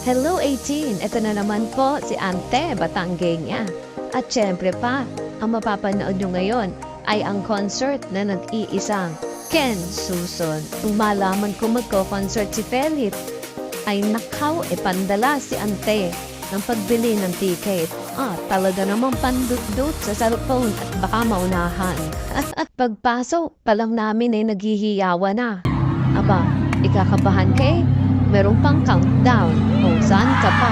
Hello 18! Ito na naman po si Ante Batangueña. At syempre pa, ang mapapanood nyo ngayon ay ang concert na nag-iisang Ken Suson. Kung malaman ko magko-concert si Felip, ay nakaw pandala si Ante ng pagbili ng ticket. Talaga namang pandut-dut sa cellphone at baka maunahan. Pagpasok pa lang namin ay naghihiyawa na. Aba, ikakabahan ka eh. Meron pang countdown. O, saan ka pa?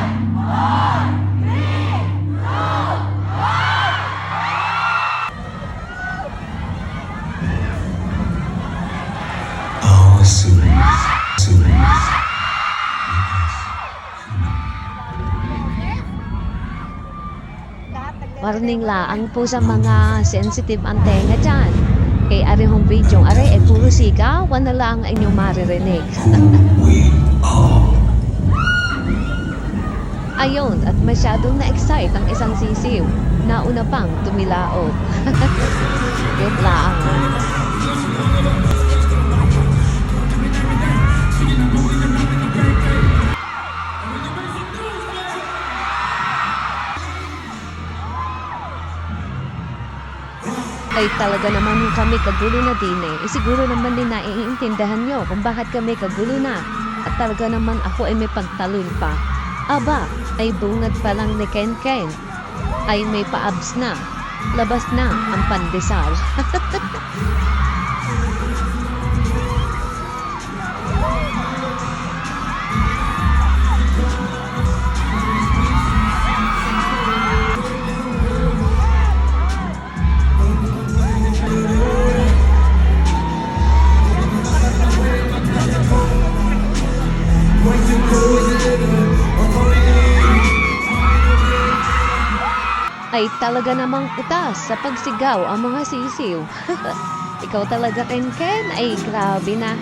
Oh, sweet. Warning laang po sa mga sensitive antenna dyan. Kay arihong video are puro sigawan na lang ang inyong maririnig. We are. Ayun, at masyadong na-excite ang isang sisiw. Nauna pang tumilaog. Yun lang. Ay talaga naman kami kagulo na din eh. Siguro naman din naiintindihan nyo kung bakit kami kagulo na. At talaga naman ako ay may pagtalon pa. Aba, ay bungad pa lang ni Ken Ken. Ay may paabs na. Labas na ang pandesal. Ay talaga namang utas sa pagsigaw ang mga sisiw. Ikaw talaga Ken Ken, ay grabe na.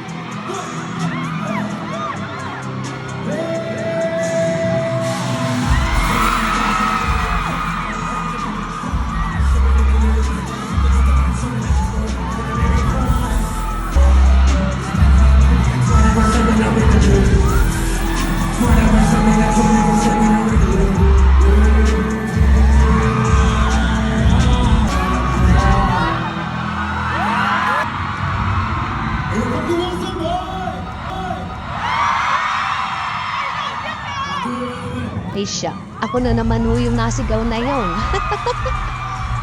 Ay siya, ako na naman ho yung nasigaw na yon.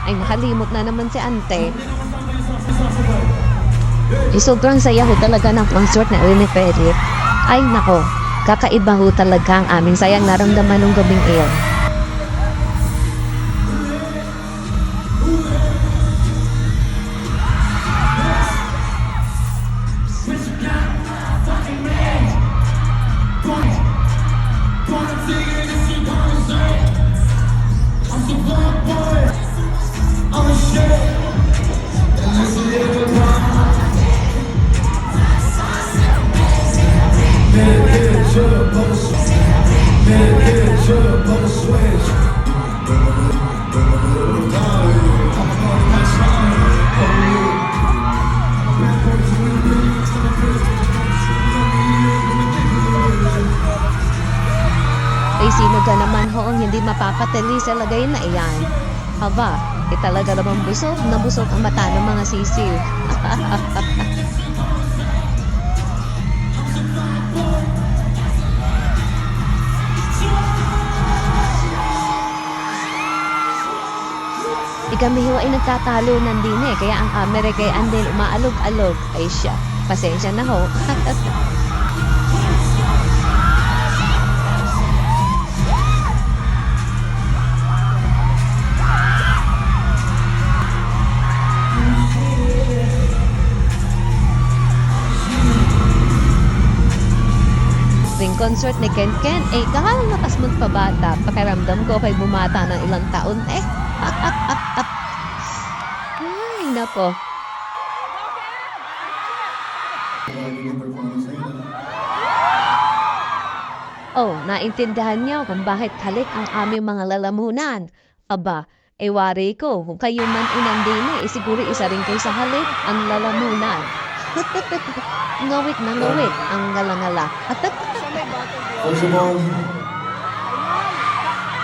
Ay nakalimot na naman si Ante. Ay sobrang saya ho talaga ng concert na Rene Felip. Ay nako, kakaiba ho talaga ang aming sayang naramdaman nung gabing iyon. Ay sino ka naman ho ang hindi mapapatili sa lagay na iyan? Aba, talaga namang busog na busog ang mata ng mga sisiw. Kami ho ay nagtatalunan din eh, kaya ang camera kay Anden umaalog-alog. Ay siya, pasensya na ho. Ring concert ni Ken Ken, kakalakas mong pabata. Pakiramdam ko kay bumata ng ilang taon eh. Ay, nako. Oh, naintindihan niyo kung bakit halik ang aming mga lalamunan. Aba, wari ko, kung kayo man inandini, siguro isa rin kayo sa halik ang lalamunan. Ngawit na ngawit ang galangala. First of all,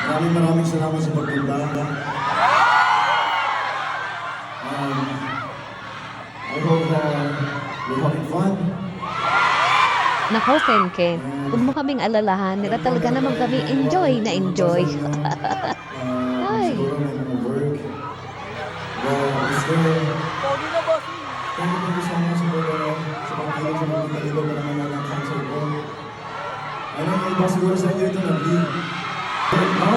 Maraming salamat sa pagpunta. I hope you're having fun. Nako, Ken, huwag mo kaming alalahan. Nila talaga naman kami enjoy na enjoy. Ay. Siguro may mga work. Well, is there... Thank you so much sa pagkilig sa mga kaligaw na naman ng concert ko. Ano yung iba siguro sa inyo ito nag-leave? No?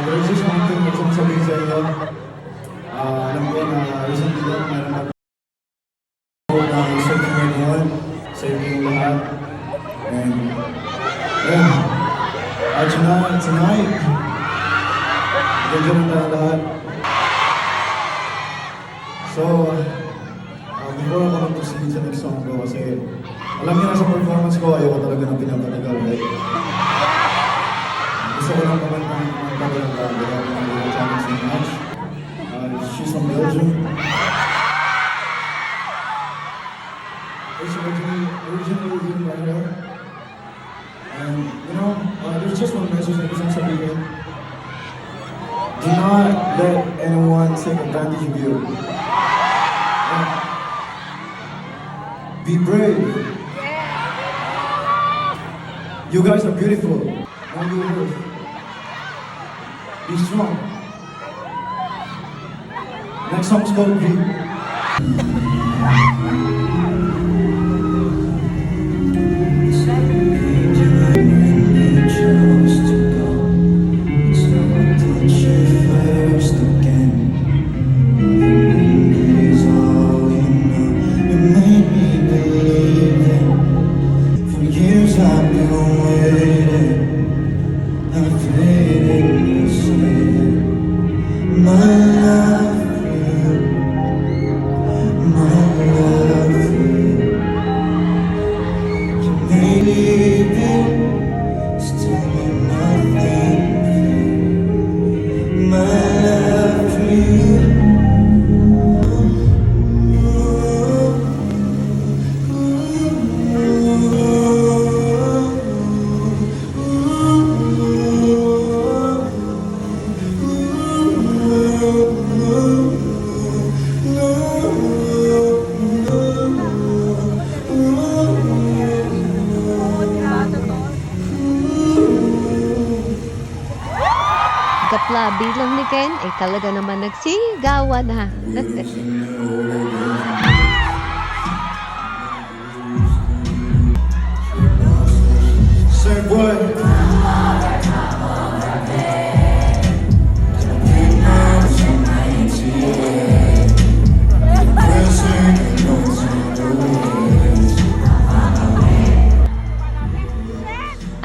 There's just one thing na gusto kong sabihin sa inyo. Alam ko na recently lang meron na ng searching ngayon sa inyong lahat. And yeah, tonight, ganda na tayo lahat. So, before ako mag-proceed sa next song ko kasi alam niyo na sa performance ko, ayoko talaga ng pinapatagal, right? Gusto ko lang naman ng tagal ng bago. Kaya ko ng challenge ng match. She's from Belgium. It's originally written by her. And, you know, there's just one message na gusto kong sabihin. Do not let anyone take advantage of you. Be brave. You guys are beautiful. And you will be strong. Next song's called Be. Kapla bilang ni Ken, talaga naman nagsigawan na. Say what?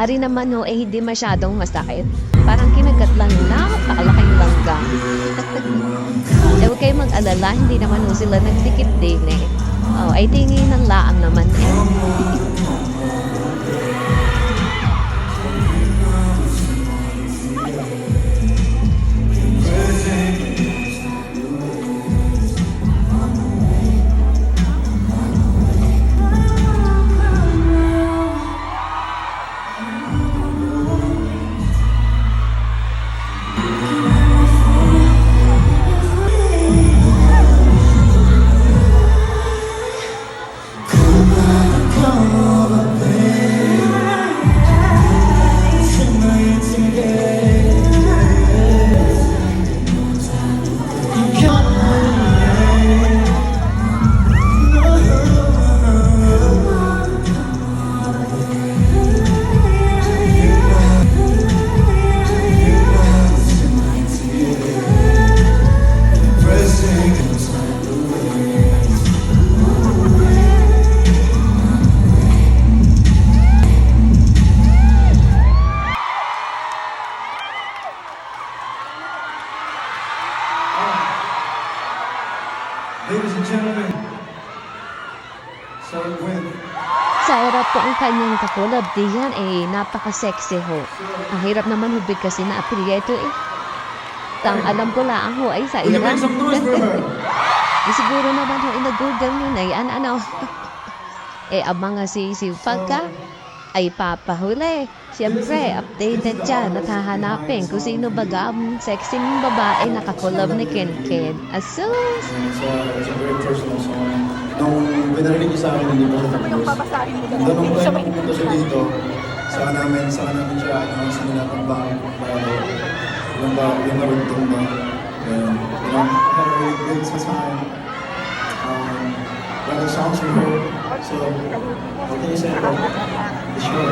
Ari naman ho, hindi masyadong masakit. Parang kinagat lang napakalaking langga. Huwag kayong mag-alala, hindi naman ho sila nagdikit din eh. Oh, ay tingin ng laang naman eh. Ladies and gentlemen, Sarah Gwen. Sa harap po ang kanyang kakulab diyan napaka-sexy ho. Ang hirap naman hubig kasi na apelyeto eh. Tang alam ko lang ho ay sa Will you Iran. make some noise for her? Siguro naman ho ina-google nyo na yan ano. Ang mga sisiw pagka ay papahuli. Siyempre, updated dyan at hahanapin kung sino baga ang sexing babae nakakulab ni Ken Ken. Asus! It's a very personal song. Nung binarinig niyo sa akin, hindi ko tapos. Ganun ba yung pumunta siya dito? Saka namin siya, sinilapang ba? Yung narugtong ba? And, I had a really great time. Got the songs from her. So, what can you say about the show?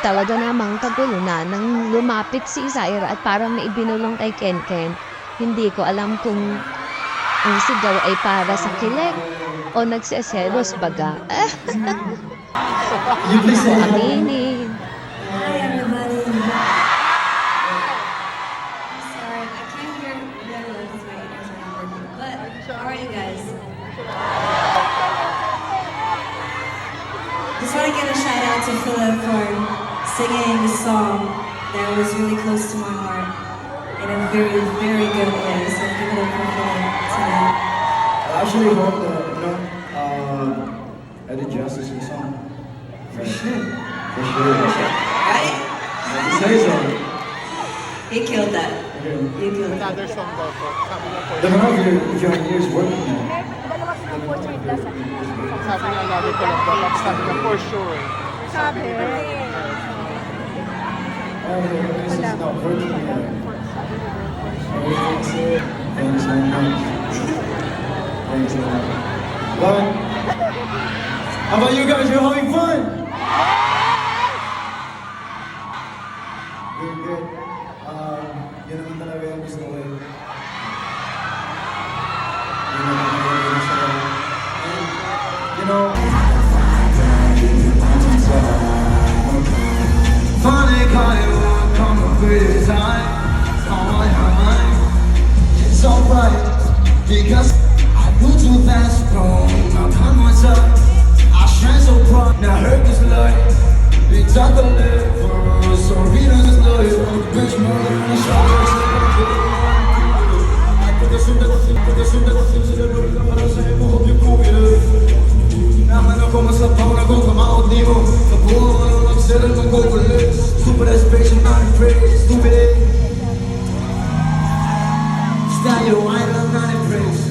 Talaga namang kagulo na nang lumapit si Zaira at parang may ibinulong kay Ken Ken. Hindi ko alam kung ang sigaw ay para sa kilig o nagseselos baga. You please say hi. Aminin. Hi everybody. Sorry, I can't hear very well because my ears are not working. But how are you guys? Just want to give a shout out to Philip for singing the song that was really close to my heart in a very, very good way. So give it up for Philip tonight. I actually hope that, I did justice to the song. For sure. For sure. Right? Say so. He killed that. Okay. You killed that. Another song daw po. Sabi niya po. Don't know if your ears working now. Sabi niya lagi ko lang daw. Tapos sabi niya for sure. Oh, this is not working yet. Thanks so much. Thanks so much. But, how about you guys? You're having fun? Good, good. Yun naman talaga yung gusto ko eh. Yun naman talaga yung gusto ko. And, you know, funny how it won't come up with time. It's alright because I go too fast, bro. I'm on myself. I shine so bright. Now hurt this light. It's at the level. So read on this light. Bitch, more than a shot. I put this in the para sa imo. Hope you cool with it. Naman ako masapaw na kung kamaot di mo. Kabuo ano nagsira ng Google. Stupid aspiration, not impressed. Stupid eh. Style your wine, I'm not impressed.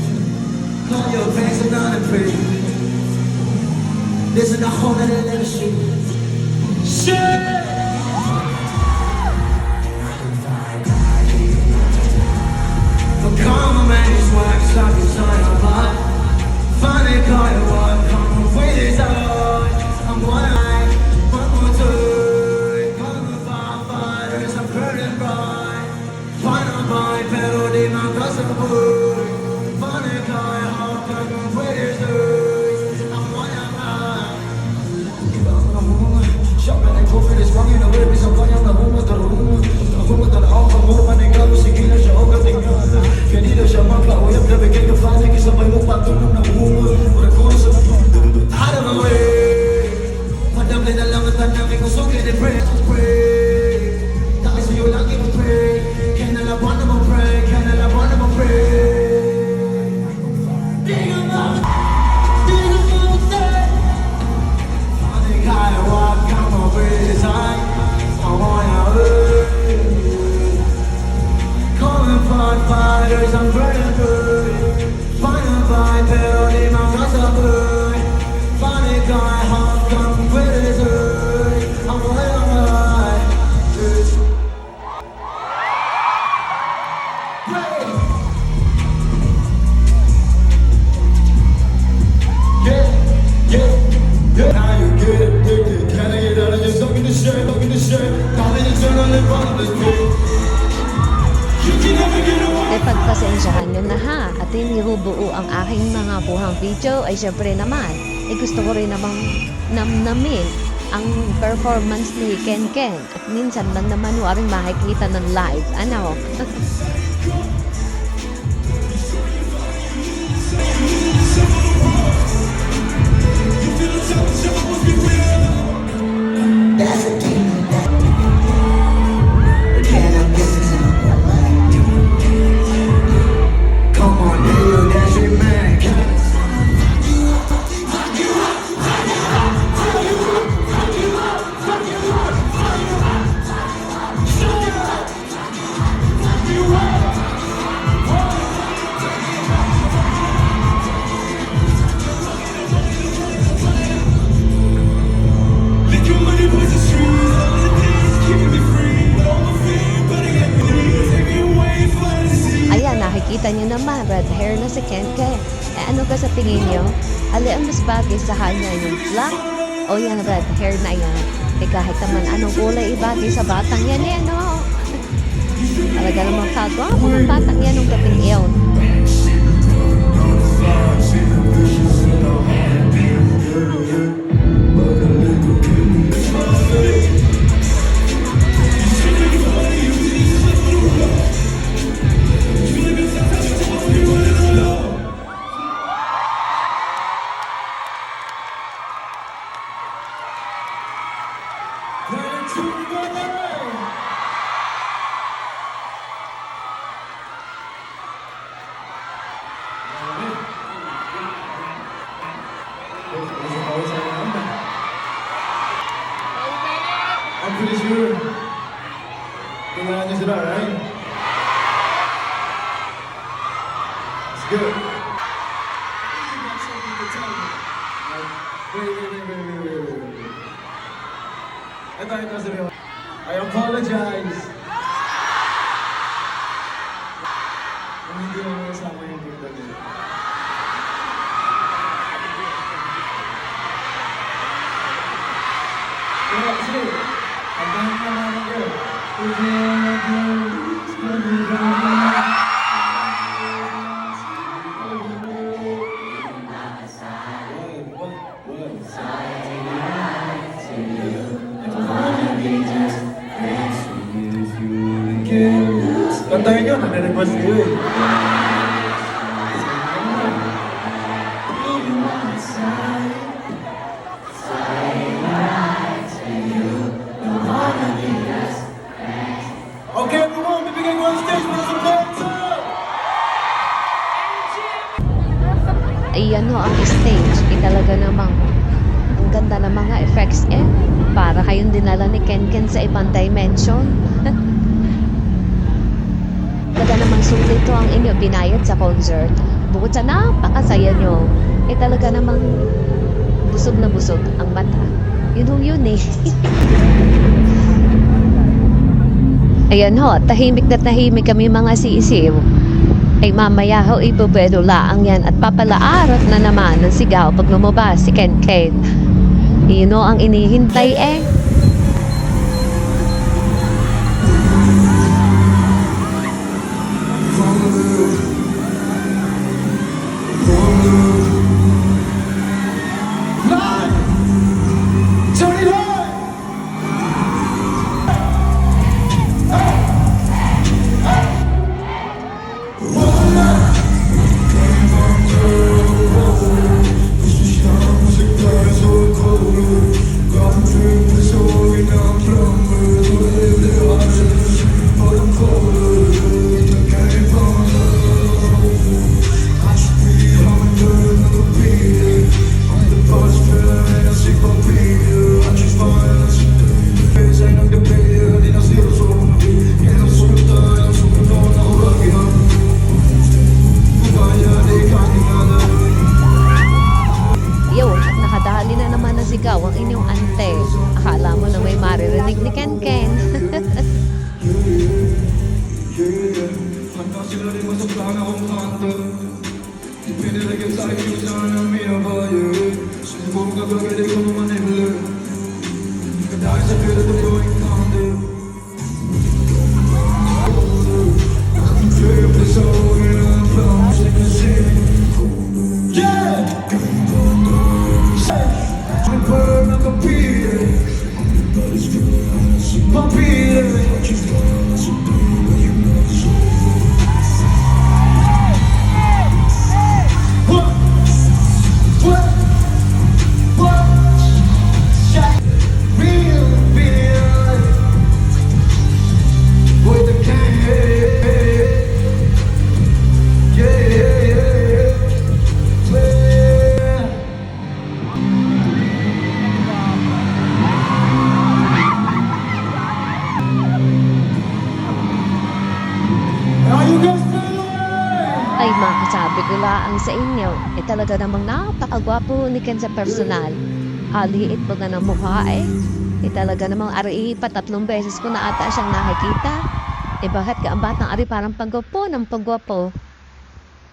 Call your banks, I'm not impressed. This is a whole nother level shit. Shit! But come on, man, it's why I stop inside my heart. Find a car, you want, come with this out. I'm one-eyed, one more time. Come on, firefighters, I'm burning bright. Find a boy, pero di magkasaboy. Find a car, come with this out. I'm one-eyed. Siapa yang kau pilih sebagai nak beri sampai yang nak rumah terumah. Aku tak tahu kamu mana kamu segini siapa kau tinggal. Kini dah siapa kau yang dah bikin kefasi kisah bayu patut nak rumah. Orang kau semua out of my way. Padam le dalam tanah aku suka di pray. Tak seyo lagi aku pray. Can I wanna mo pray? Can I wanna mo pray? Fighters, I'm burning good. Find a vibe, pero di magkasaboy. Find a guy, hot, come with his earth. I'm alright. Yeah, yeah, yeah. Now you get addicted. Can I get out of your stuck in the shade, stuck in the shade. Calling you turn on the bottom, let's go. You can never get away. E pagpasensyahan nyo na ha at inibubuo ang aking mga buhang video ay syempre naman gusto ko rin namang namnamin ang performance ni Ken Ken at minsan lang naman waring makikita ng live ano. That's a king. Can I get this in? niyo naman, red hair na si Ken Ken. Eh ano ka sa tingin niyo? Ali ang mas bagay sa kanya, yung black o yung red hair na yan? Eh kahit naman anong kulay ibagay sa batang yan eh, no? Talaga namang kagwapo ng batang yan nung gating iyon. I'm pretty sure. Kailangan niyo sila, right? It's good. Wait. Ito, sabi ko. I apologize. Kung hindi mo kasama yung punta niyo. Kaya, sige. Ang dami na namin girl. Kantahin nyo, nare-request ko eh. Okay, everyone, bibigyan ko ang stage para sa Plensa! Ayan ho ang stage. Talaga namang ang ganda ng mga effects eh. Para kayong dinala ni Ken Ken sa ibang dimension. Talaga namang sulit to ang inyo binayad sa concert. Bukod sa napakasaya nyo, talaga namang busog na busog ang mata. Yun eh. Ayan ho, tahimik na tahimik kami mga sisiw. Ay mamaya ho ibubedo laang yan at papalaarat na naman ng sigaw pag lumabas si Ken Ken. Yun ho ang inihintay eh. Sigaw ang inyong ante. Akala mo na may maririnig ni Ken Ken. Handa sila rin masaplang akong kanto. Ipinilagay sa akin yung sana ng minabayad. Siguro gagawin ko naman ibala. Kadahil sa pera ito yung kanto. Yeah! Burn like a beer. My beer. What? Real beer. With the can. Yeah. Ay makasabi ko lang sa inyo, talaga namang napakagwapo ni Ken sa personal. Aliit po na ng mukha eh. Talaga namang ari pa 3 beses ko na ata siyang nakikita. Bakit ka ang batang ari parang pagwapo ng pagwapo?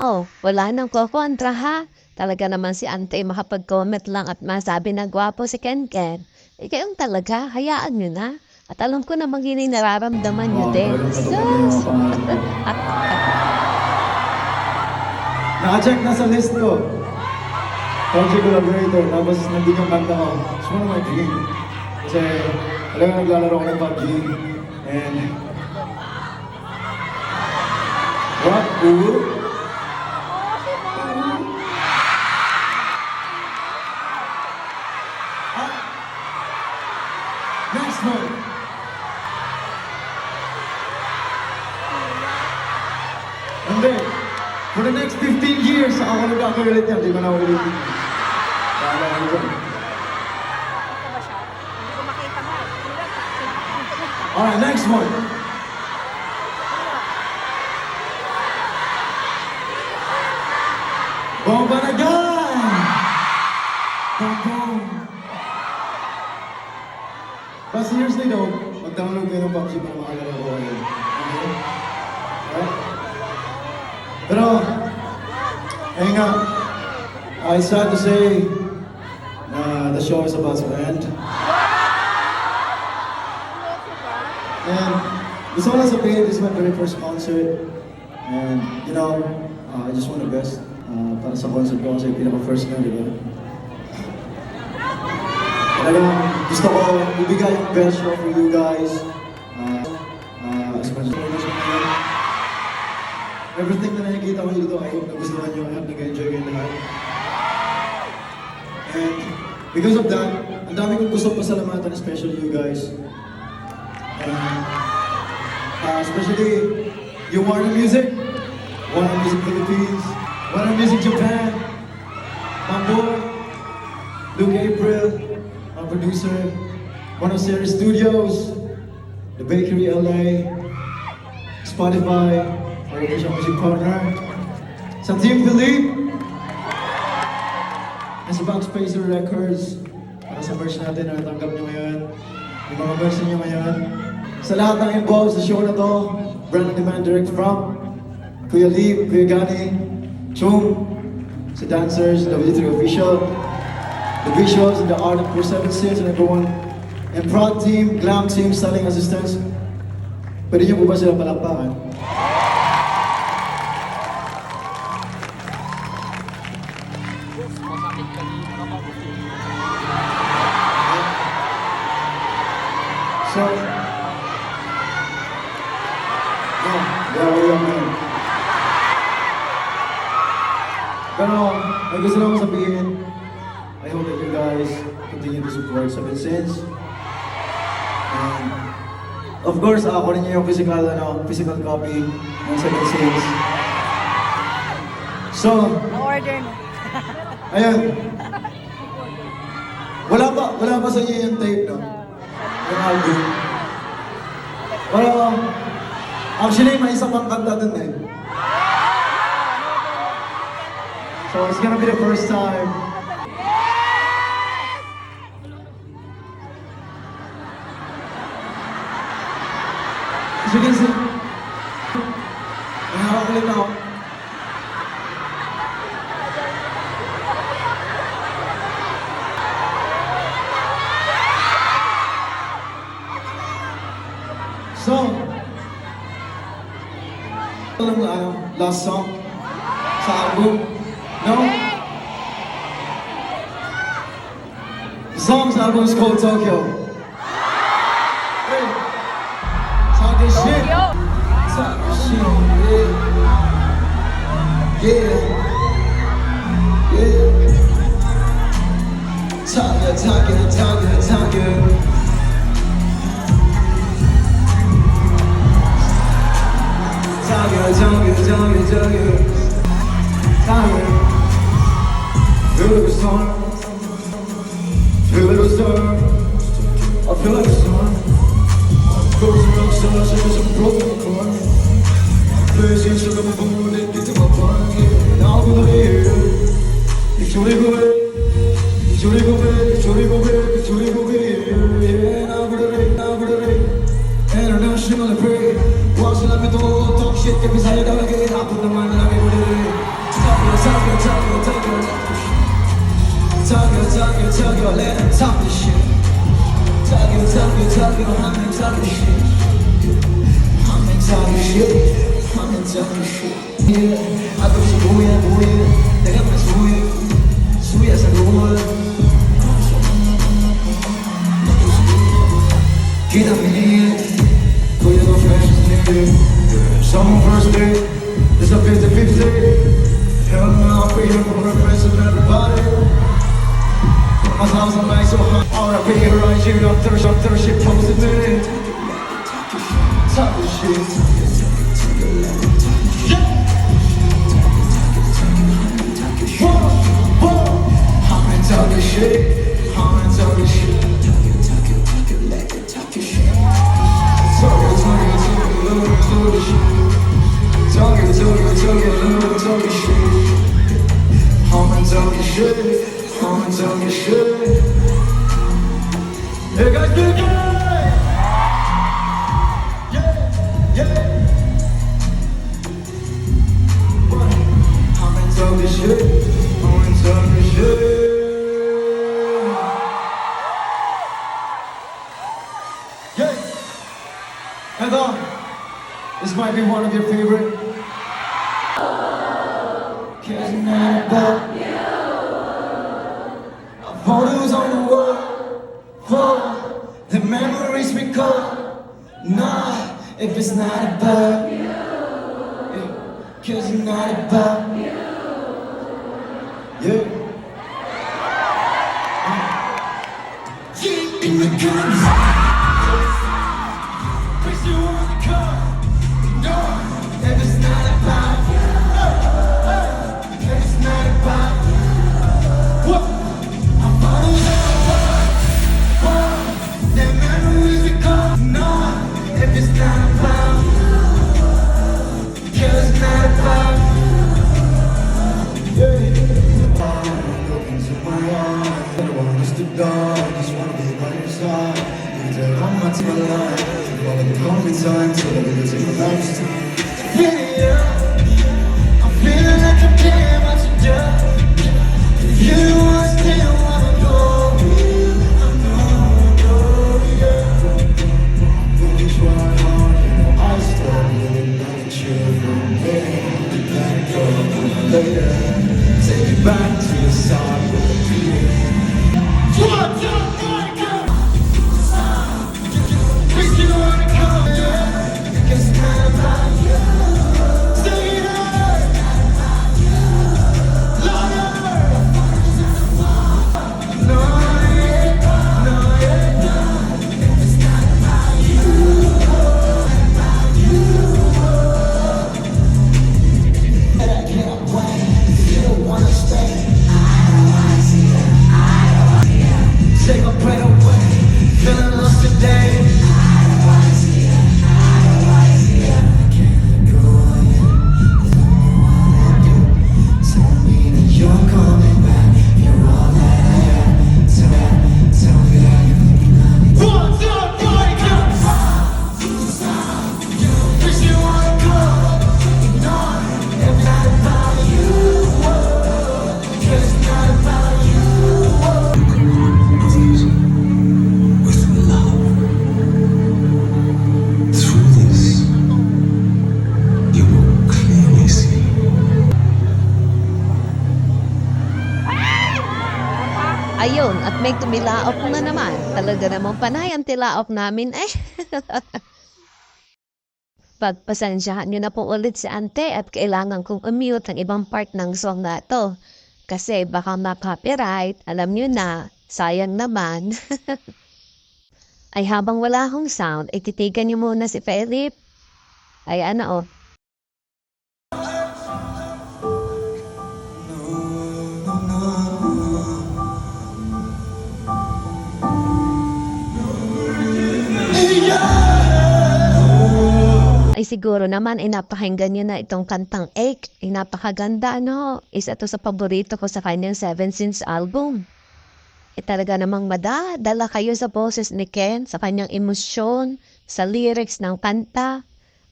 Oh, wala nang kokontra ha. Talaga naman si Ante makapag-comment lang at masabi na gwapo si Ken Ken. Eh, kayong talaga, hayaan nyo na. At alam ko namang yun ay nararamdaman nyo din. Sus! Naka-check na sa list ko. Project collaborator, tapos nandun yung kanta ko. It's one of my dreams. Kasi talagang naglalaro ko ng PUBG. And... What? Ooh? Next one. And then, for the next 15 years, ako nagkakagalit yan. Di ko na ulitin. Kala ko dyan. Alright, next one. Bomba na gan! Boom, boom. But seriously though, mag-download kayo ng PUBG para makalala ko kayo. Okay? Alright? Pero, ayun nga, it's sad to say na the show is about to end. And gusto ko lang sabihin, this is my very first concert. And, you know, I just want the best para sa concert ko kasi pinaka-first na, di ba? Talagang gusto ko ibigay yung best show for you guys. As much as possible. Everything na nakikita ko dito, I hope nagustuhan nyo. I hope nag-enjoy kayo lahat. And because of that, ang dami kong gusto pasalamatan, especially you guys. And especially yung Warner Music, Warner Music Philippines, Warner Music Japan, my boy, Luke April, my producer, Warner Series Studios, The Bakery LA, Spotify, our official music partner, sa Team Philippe, and sa Backspacer Records, para sa merch natin na natanggap nyo ngayon, yung mga merch nyo ngayon. Sa lahat ng involved sa show na to, Brand Demand Direct from Kuya Lee, Kuya Gani, Chung, sa dancers, W3 Official, the visuals and the art of 476 and everyone, and prod team, glam team, styling assistants. Pwede niyo po ba sila palakpakan? So, yeah, man. Pero, may gusto lang akong sabihin, I hope that you guys continue to support Seven Sins. And, of course, ako rin yung physical copy ng Seven Sins. So, Order na. ayun. Wala pa sa inyo yung tape, no? Yung album. Pero, actually, may isa pang kanta dun eh. So, it's gonna be the first time. As you can see, may hawak ulit ako. So, alam mo last song sa album? No? The song's album is called Tokyo. Hey, talking shit. Talking shit, yeah. Yeah. Yeah. Talking. Feel like a storm. Feel like a storm. I feel like a storm. Frozen rock stars, there's a broken heart. Blazing sugar before they get to my pocket. Now I'm gonna be here. It's only go back. It's only go back. It's only go back. It's only go back. Yeah, now I'm gonna rain. International break. Watch let me talk shit. Get beside the again. I put the man in the middle. Tokyo, let them talk this shit. Tokyo, I'm in talking shit. I'm in talking shit. Yeah, ako si Buya, 내가 말 수야 sa rumor. Kita me, go your friends nigga. Summer first day, it's a 50-50. Hell no, I'm here for the rest of everybody. My house I'm like so hot. R.I.P. right here, I'm thirsty, posted me. Talk this shit. I'm in talking shit. Talking shit. Hey guys, big guy. Yeah. I'm in talking shit. Yeah. Heather, this might be one of your favorite. Cause you're not about photos on the wall, for the memories we call. Nah, if it's not about you, cause you're not about you. Yeah. In the guns, wish you wanna come. No, if it's not about you, if it's not about you, what? I'm feeling like I'm damn what you do. You still wanna go here. I know, yeah. When you try hard, you know I still really like you from me. Let it go later. Take it back to your side with a beat. One, two, three, go. Wish you wanna come, yeah. Cause it's not about you. Stay there. Louder. No, it's not about you. I can't wait. You don't wanna stay. I don't wanna see you. Take my breath away. Feeling lost today. I don't wanna see you. I can't let go of you. There's only one I do. Tell me that you're coming back. You're all that I am. Tell me that you're thinking of me. One, two, three, go. Wish you wanna go. Ignore it. It's not about you. 'Cause it's not about you. With love. Through this, you will clearly see. Ayun, at may tumilaok na naman. Talaga namang panay ang tilaok namin eh. Pagpasensyahan nyo na po ulit si Ante at kailangan kong umute ang ibang part ng song na to. Kasi baka ma-copyright, alam nyo na, sayang naman. Ay habang wala akong sound, ititigan nyo muna si Philip. Ay ano oh. Ay siguro naman ay napakinggan niyo na itong kantang Ache. Ay napakaganda ano. Isa to sa paborito ko sa kanyang Seven Sins album. Talaga namang madadala kayo sa boses ni Ken, sa kanyang emosyon, sa lyrics ng kanta.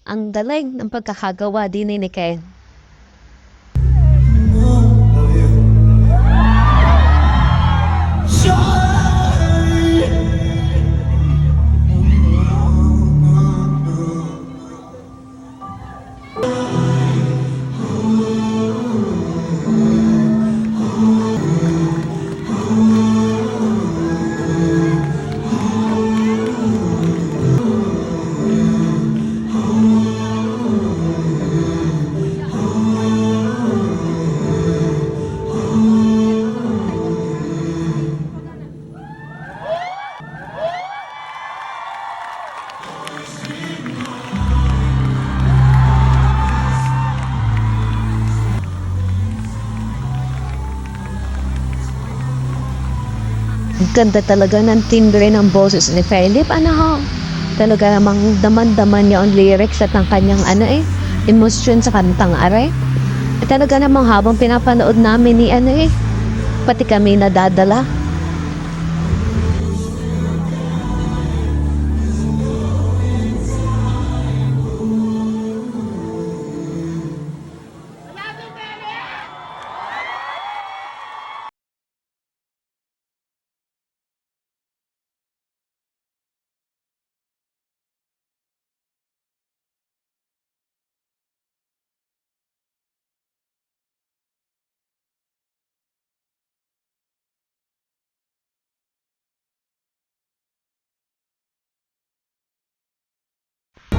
Ang galing ng pagkakagawa din ni Ken. Love you. Ang ganda talaga ng timbre ng boses ni Philip. Ano ho? Talaga namang daman-daman niya ang lyrics at ang kanyang emosyon sa kantang are. At talaga namang habang pinapanood namin ni pati kami nadadala.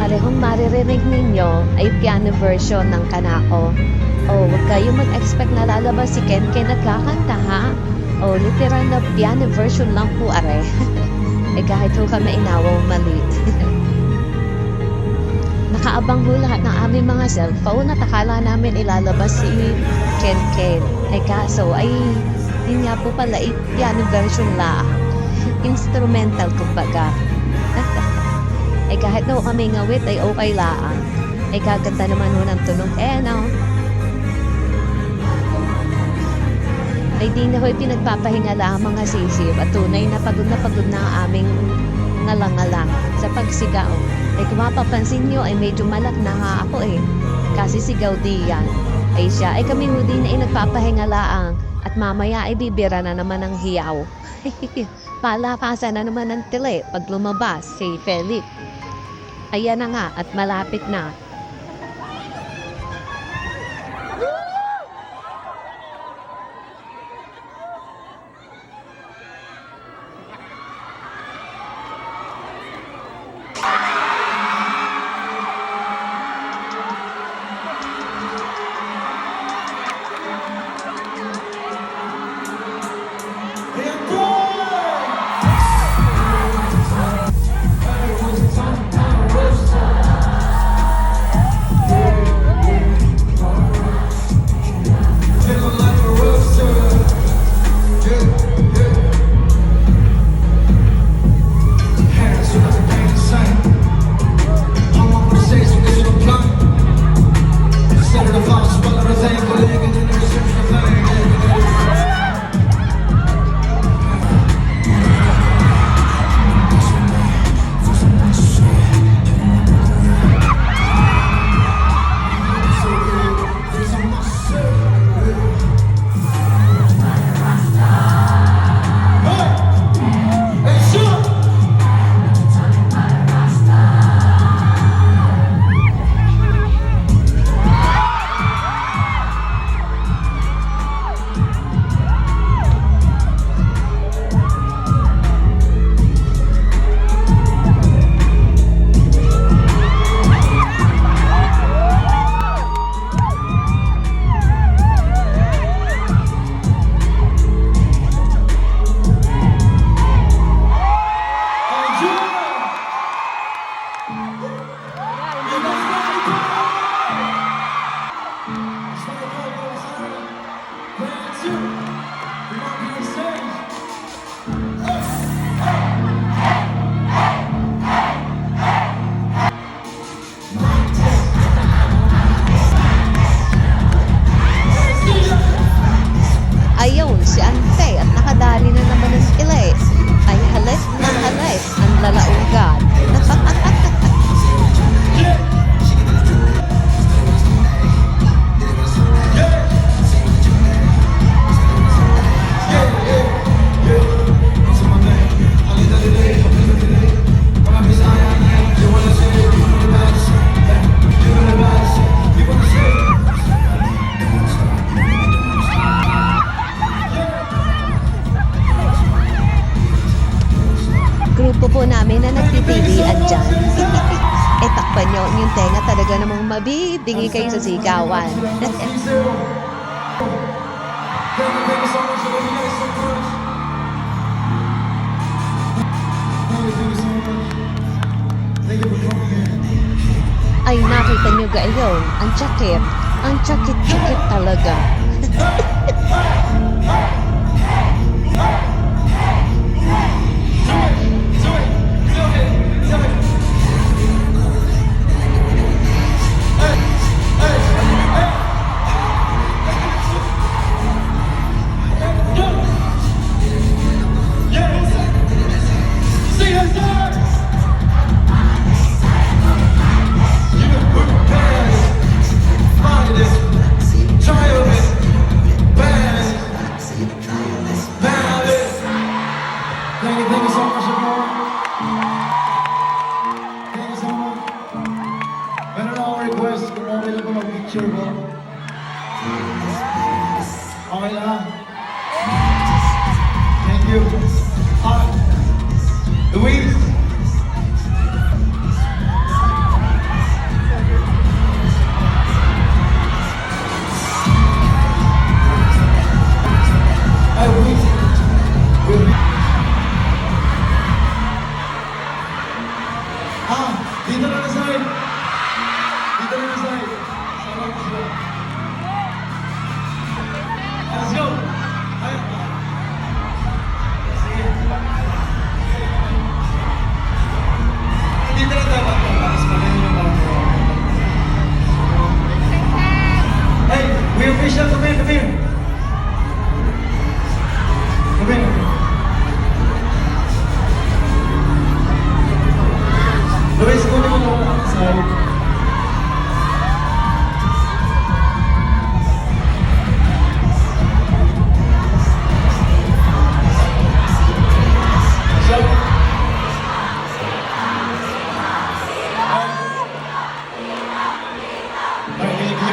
Parehong maririnig ninyo ay piano version ng Kanako. Oh, huwag kayo mag-expect na lalabas si Ken nagkakanta ha. Oh, literal na piano version lang po are. Kahit ho kami inawang mali. Nakaabang ho lahat ng aming mga cellphone at akala namin ilalabas si Ken. Kaso ay yun nga po pala piano version lang. Instrumental kumbaga. Kahit na kami ngawit ay okay lang. Kaganda naman ho ng tunog. Di na ho'y pinagpapahinga lang ang mga sisip at tunay na pagod na ang aming ngalang-ngalang sa pagsigaw. Kung mapapansin nyo ay medyo malak na nga ako kasi sigaw diyan. Siya kami ho din ay nagpapahinga lang at mamaya ay bibira na naman ang hiyaw. Palakasan na naman ng tili pag lumabas si Philip. Ayan na nga at malapit na. Ayun, si Ante at nakadali na naman ng kilay. Ay halit na halit ang lalaugad. Grupo po namin na nagtitilian dyan. Takpan nyo yung tenga talaga namang mabibingi kayo sa sigawan. Ay, nakita nyo gayon. Ang tsakit. Ang tsakit-tsakit talaga. Okay lang. Thank you. Luis. Ay, Luis. Dito na sa side. Dito na sa side. Sarap siya. Let's go. Ay. Sige. Dito na dapat. Tapos palayin yung mga. Hey, we official. Come here, come here. Come here. Luis, kunin mo ito sa side.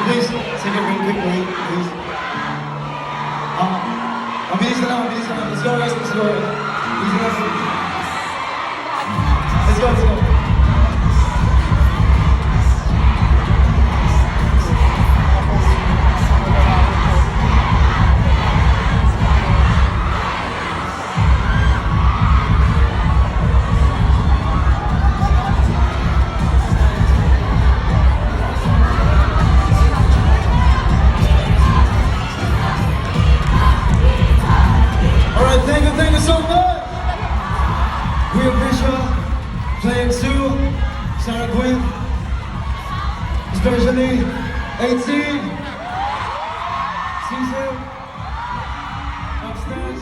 Please, sige, wait, please. Mabilis na lang. Let's go, guys, let's go. Easy na. Let's go. Alright, thank you so much. We official playing Sue, Sarah Quinn, especially 18, Cecil, upstairs.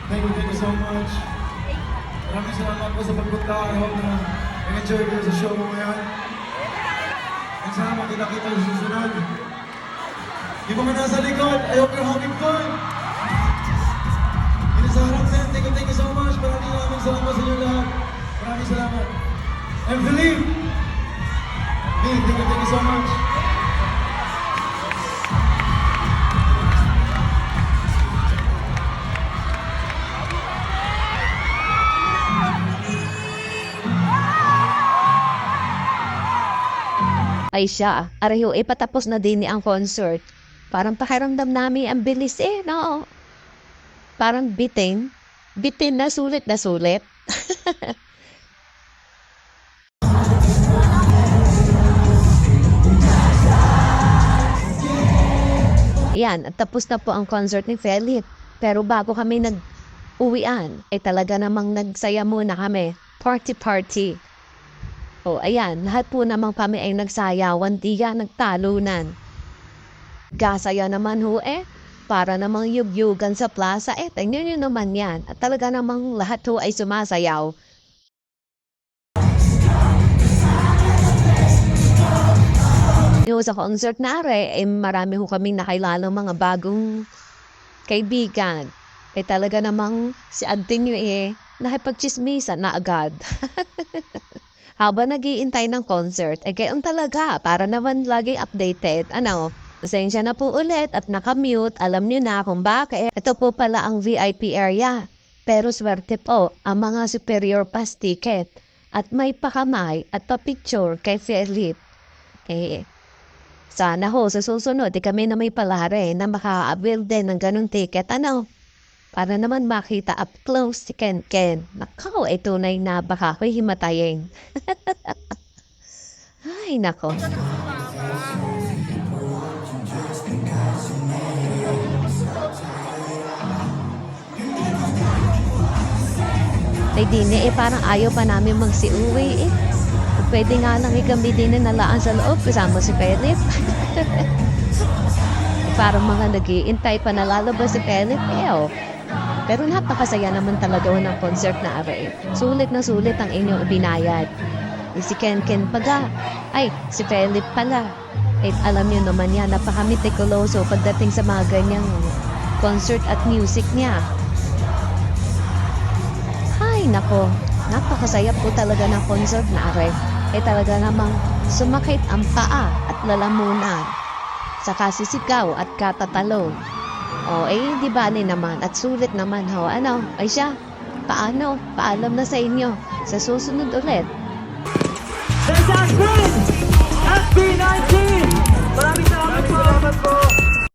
Thank you so much. Maraming salamat po sa pagpunta. I hope na nag-enjoy kayo sa show mo ngayon. And sana makita-kita sa susunod. Yung mga nasa likod, I hope you're having fun. Yun sa harap din, thank you so much. Maraming salamat sa inyo lahat. Maraming salamat. And Philippe, thank you so much. Ay siya, areho, patapos na din ni ang concert. Parang pakiramdam namin ang bilis no? Parang bitin na sulit. Yan, at tapos na po ang concert ni Felipe. Pero bago kami nag-uwian, talaga namang nagsaya muna kami. Party. O, ayan, lahat po namang kami ay nagsayawan, diya nagtalunan. Gasaya naman ho para namang yugyugan sa plaza tingnan nyo naman yan. At talaga namang lahat ho ay sumasayaw. Yung sa concert na marami ho kaming nakailalang mga bagong kaibigan. Talaga namang si Antonio nakipagchismisan na agad. Habang nag-iintay ng concert, gayon talaga, para naman lagi updated. Pasensya na po ulit at nakamute, alam niyo na kung bakit. Ito po pala ang VIP area. Pero swerte po, ang mga superior pass ticket. At may pakamay at pa-picture kay Felipe. Sana ho, sa susunod, kami na may palare na maka-avail din ng ganong ticket. Para naman makita up close si Ken. Nakaw, tunay na baka ko'y himatayin. Ay, nako. Dine, parang ayaw pa namin magsiuwi Pwede nga lang kami din na nalaan sa loob kasama si Felipe. Parang mga nag-iintay pa nalalabas si Felipe Pero napakasaya naman talaga ng concert na Sulit na sulit ang inyong binayad. Si Ken paga. Si Felipe pala. Alam niyo naman yan, napakameticuloso pagdating sa mga ganyang concert at music niya. Nako, napakasaya po talaga ng concert na talaga namang sumakit ang paa at lalamunan. saka sisigaw at katatalo. O di bali naman at sulit naman ho. Ano? Ay siya, paano? Paalam na sa inyo. Sa susunod ulit. There's our friend!